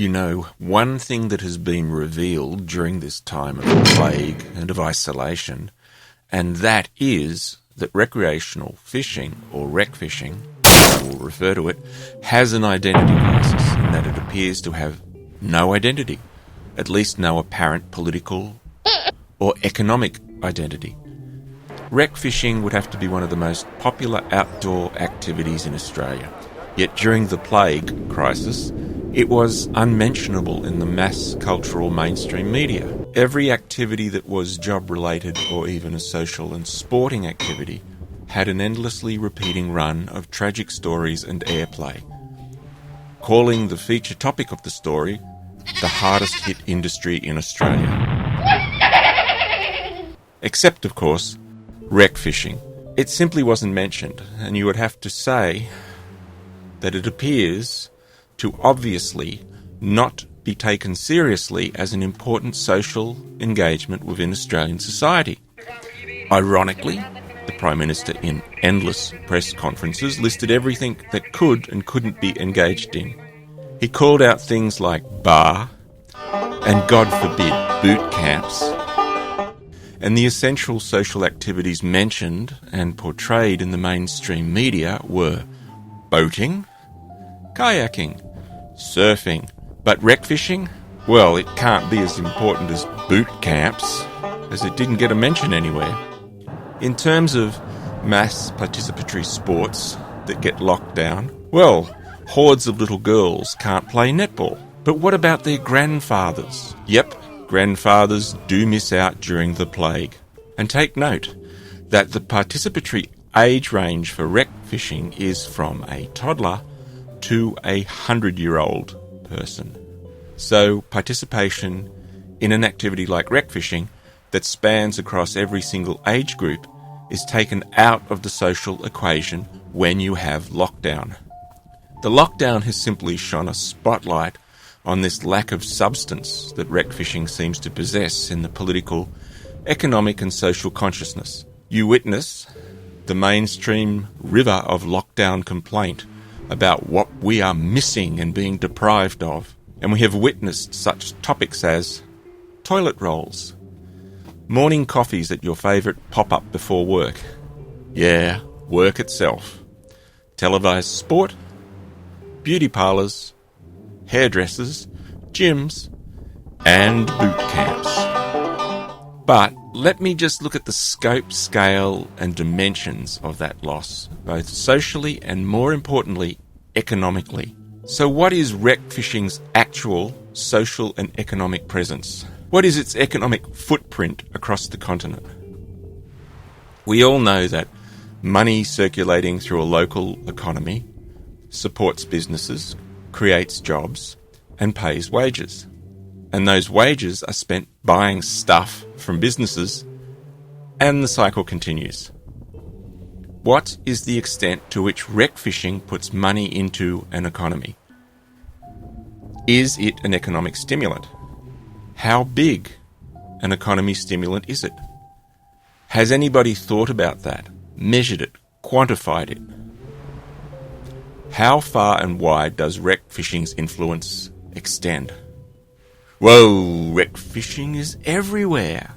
You know, one thing that has been revealed during this time of plague and of isolation, and that is that recreational fishing, or rec fishing, as we'll refer to it, has an identity crisis in that it appears to have no identity, at least no apparent political or economic identity. Rec fishing would have to be one of the most popular outdoor activities in Australia. Yet during the plague crisis, it was unmentionable in the mass cultural mainstream media. Every activity that was job-related or even a social and sporting activity had an endlessly repeating run of tragic stories and airplay, calling the feature topic of the story the hardest hit industry in Australia. Except, of course, rec fishing. It simply wasn't mentioned, and you would have to say that it appears to obviously not be taken seriously as an important social engagement within Australian society. Ironically, the Prime Minister in endless press conferences listed everything that could and couldn't be engaged in. He called out things like bar and, God forbid, boot camps. And the essential social activities mentioned and portrayed in the mainstream media were boating, kayaking, surfing. But rec fishing? Well, it can't be as important as boot camps, as it didn't get a mention anywhere. In terms of mass participatory sports that get locked down, well, hordes of little girls can't play netball. But what about their grandfathers? Yep, grandfathers do miss out during the plague. And take note that the participatory age range for rec fishing is from a toddler to a 100-year-old person. So participation in an activity like rec fishing that spans across every single age group is taken out of the social equation when you have lockdown. The lockdown has simply shone a spotlight on this lack of substance that rec fishing seems to possess in the political, economic and social consciousness. You witness the mainstream river of lockdown complaint about what we are missing and being deprived of. And we have witnessed such topics as toilet rolls, morning coffees at your favourite pop-up before work. Yeah, work itself. Televised sport, beauty parlours, hairdressers, gyms, and boot camps. But let me just look at the scope, scale, and dimensions of that loss, both socially and, more importantly, economically. So what is rec fishing's actual social and economic presence? What is its economic footprint across the continent? We all know that money circulating through a local economy supports businesses, creates jobs, and pays wages. And those wages are spent buying stuff from businesses, and the cycle continues. What is the extent to which rec fishing puts money into an economy? Is it an economic stimulant? How big an economy stimulant is it? Has anybody thought about that, measured it, quantified it? How far and wide does rec fishing's influence extend? Whoa, rec fishing is everywhere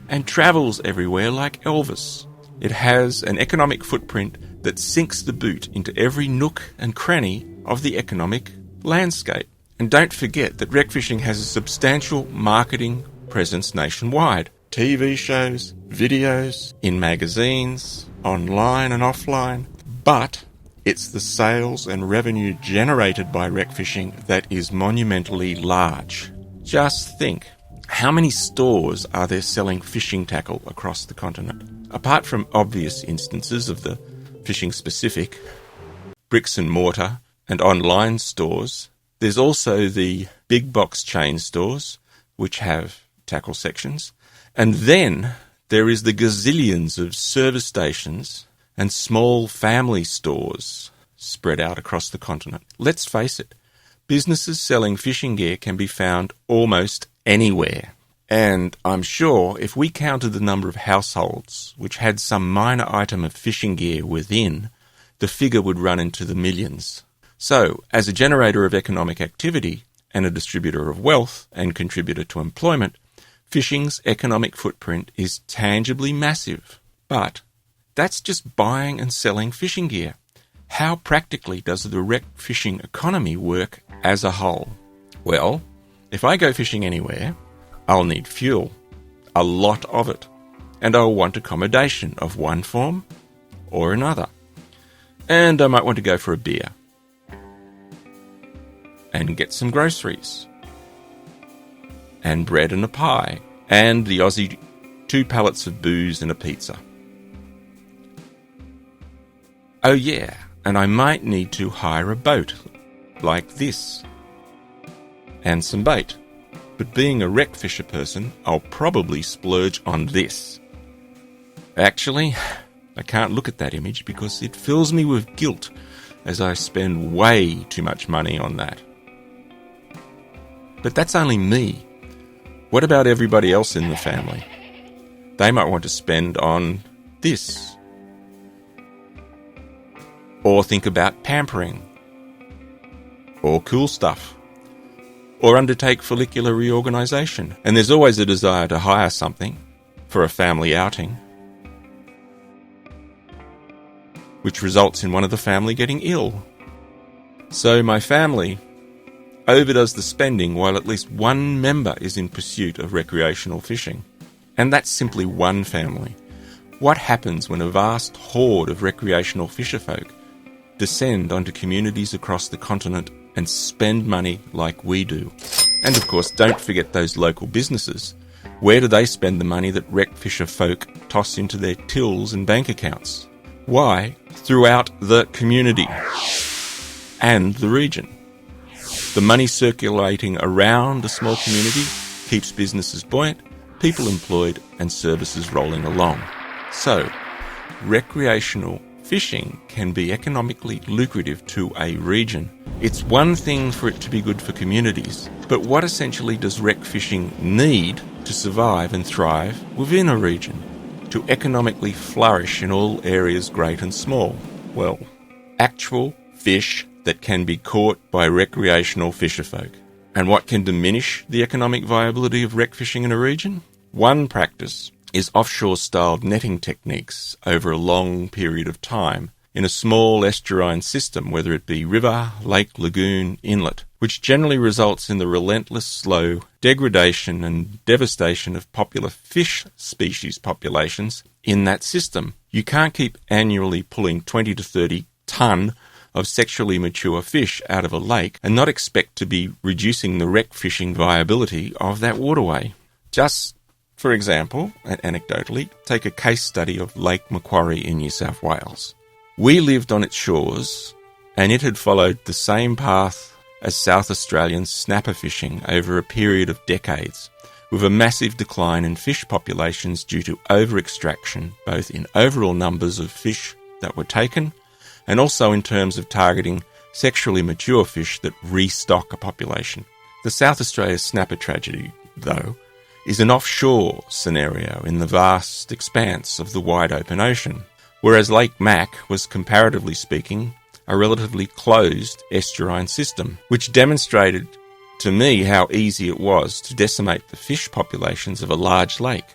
and travels everywhere like Elvis. It has an economic footprint that sinks the boot into every nook and cranny of the economic landscape. And don't forget that rec fishing has a substantial marketing presence nationwide. TV shows, videos, in magazines, online and offline. But it's the sales and revenue generated by rec fishing that is monumentally large. Just think, how many stores are there selling fishing tackle across the continent? Apart from obvious instances of the fishing-specific bricks and mortar and online stores, there's also the big box chain stores, which have tackle sections. And then there is the gazillions of service stations and small family stores spread out across the continent. Let's face it, businesses selling fishing gear can be found almost anywhere. And I'm sure if we counted the number of households which had some minor item of fishing gear within, the figure would run into the millions. So, as a generator of economic activity, and a distributor of wealth and contributor to employment, fishing's economic footprint is tangibly massive. But that's just buying and selling fishing gear. How practically does the wreck fishing economy work as a whole? Well, if I go fishing anywhere, I'll need fuel, a lot of it, and I'll want accommodation of one form or another. And I might want to go for a beer and get some groceries and bread and a pie and the Aussie 2 pallets of booze and a pizza. Oh yeah, and I might need to hire a boat like this and some bait. But being a wreck fisher person, I'll probably splurge on this. Actually, I can't look at that image because it fills me with guilt as I spend way too much money on that. But that's only me. What about everybody else in the family? They might want to spend on this. Or think about pampering. Or cool stuff. Or undertake follicular reorganisation. And there's always a desire to hire something for a family outing, which results in one of the family getting ill. So my family overdoes the spending while at least one member is in pursuit of recreational fishing. And that's simply one family. What happens when a vast horde of recreational fisherfolk descend onto communities across the continent and spend money like we do? And of course, don't forget those local businesses. Where do they spend the money that wreck fisher folk toss into their tills and bank accounts? Why? Throughout the community and the region. The money circulating around a small community keeps businesses buoyant, people employed, and services rolling along. So, recreational fishing can be economically lucrative to a region. It's one thing for it to be good for communities, but what essentially does wreck fishing need to survive and thrive within a region, to economically flourish in all areas great and small? Well, actual fish that can be caught by recreational fisherfolk. And what can diminish the economic viability of wreck fishing in a region? One practice is offshore-styled netting techniques over a long period of time in a small estuarine system, whether it be river, lake, lagoon, inlet, which generally results in the relentless, slow degradation and devastation of popular fish species populations in that system. You can't keep annually pulling 20 to 30 tonne of sexually mature fish out of a lake and not expect to be reducing the wreck fishing viability of that waterway. Just for example, and anecdotally, take a case study of Lake Macquarie in New South Wales. We lived on its shores, and it had followed the same path as South Australian snapper fishing over a period of decades, with a massive decline in fish populations due to over-extraction, both in overall numbers of fish that were taken, and also in terms of targeting sexually mature fish that restock a population. The South Australia snapper tragedy, though, is an offshore scenario in the vast expanse of the wide open ocean, whereas Lake Mac was, comparatively speaking, a relatively closed estuarine system, which demonstrated to me how easy it was to decimate the fish populations of a large lake.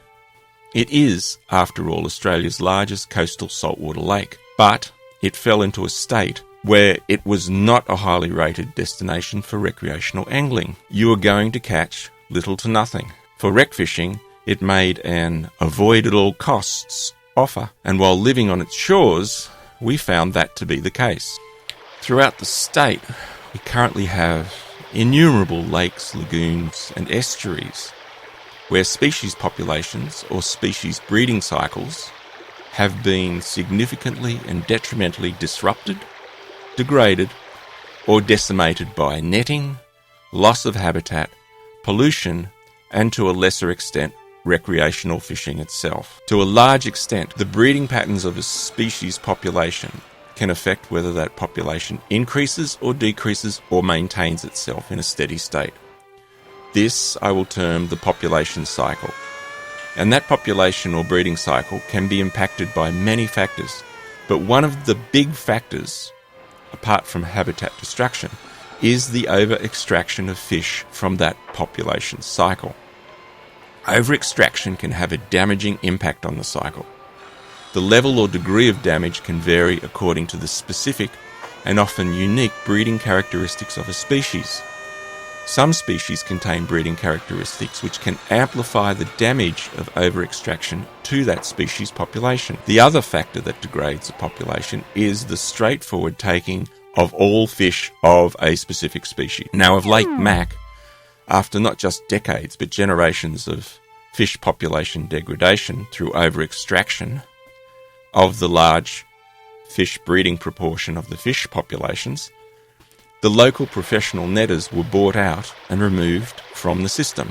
It is, after all, Australia's largest coastal saltwater lake, but it fell into a state where it was not a highly rated destination for recreational angling. You were going to catch little to nothing. For wreck fishing, it made an avoid-at-all-costs offer, and while living on its shores, we found that to be the case. Throughout the state, we currently have innumerable lakes, lagoons, and estuaries where species populations or species breeding cycles have been significantly and detrimentally disrupted, degraded, or decimated by netting, loss of habitat, pollution, and to a lesser extent, recreational fishing itself. To a large extent, the breeding patterns of a species population can affect whether that population increases or decreases or maintains itself in a steady state. This I will term the population cycle. And that population or breeding cycle can be impacted by many factors, but one of the big factors, apart from habitat destruction, is the over-extraction of fish from that population cycle. Over-extraction can have a damaging impact on the cycle. The level or degree of damage can vary according to the specific and often unique breeding characteristics of a species. Some species contain breeding characteristics which can amplify the damage of over-extraction to that species population. The other factor that degrades a population is the straightforward taking of all fish of a specific species. Now, of Lake Mac, after not just decades but generations of fish population degradation through over-extraction of the large fish breeding proportion of the fish populations, the local professional netters were bought out and removed from the system.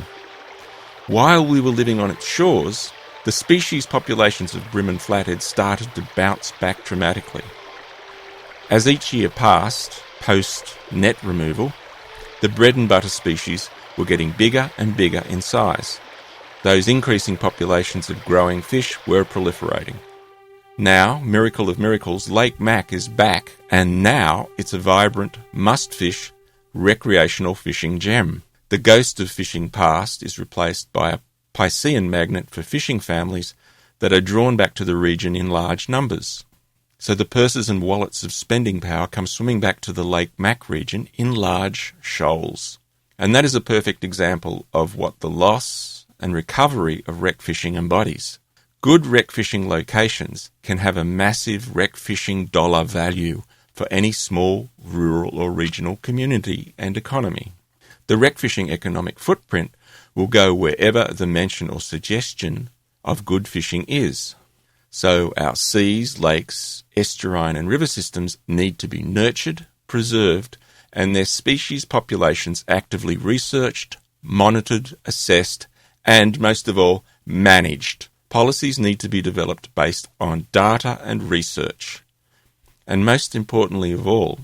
While we were living on its shores, the species populations of bream and flathead started to bounce back dramatically. As each year passed, post-net removal, the bread and butter species were getting bigger and bigger in size. Those increasing populations of growing fish were proliferating. Now, miracle of miracles, Lake Mac is back, and now it's a vibrant, must-fish, recreational fishing gem. The ghost of fishing past is replaced by a Piscean magnet for fishing families that are drawn back to the region in large numbers. So the purses and wallets of spending power come swimming back to the Lake Mac region in large shoals. And that is a perfect example of what the loss and recovery of wreck fishing embodies. Good wreck fishing locations can have a massive wreck fishing dollar value for any small, rural or regional community and economy. The wreck fishing economic footprint will go wherever the mention or suggestion of good fishing is. So our seas, lakes, estuarine and river systems need to be nurtured, preserved, and their species populations actively researched, monitored, assessed, and most of all, managed. Policies need to be developed based on data and research. And most importantly of all,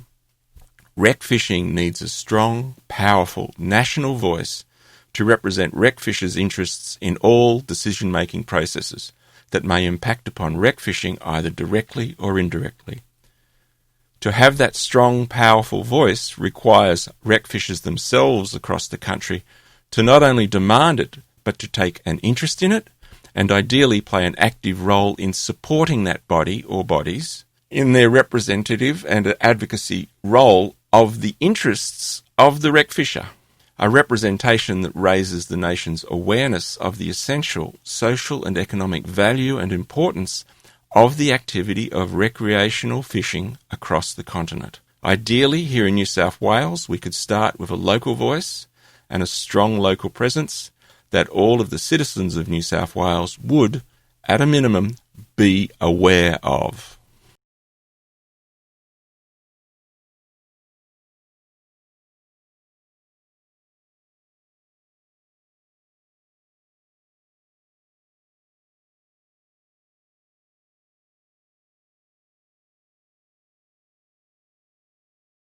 wreck fishing needs a strong, powerful national voice to represent wreck fishers' interests in all decision-making processes that may impact upon wreck fishing either directly or indirectly. To have that strong, powerful voice requires wreck fishers themselves across the country to not only demand it, but to take an interest in it, and ideally play an active role in supporting that body or bodies in their representative and advocacy role of the interests of the wreck fisher. A representation that raises the nation's awareness of the essential social and economic value and importance of the activity of recreational fishing across the continent. Ideally, here in New South Wales, we could start with a local voice and a strong local presence that all of the citizens of New South Wales would, at a minimum, be aware of.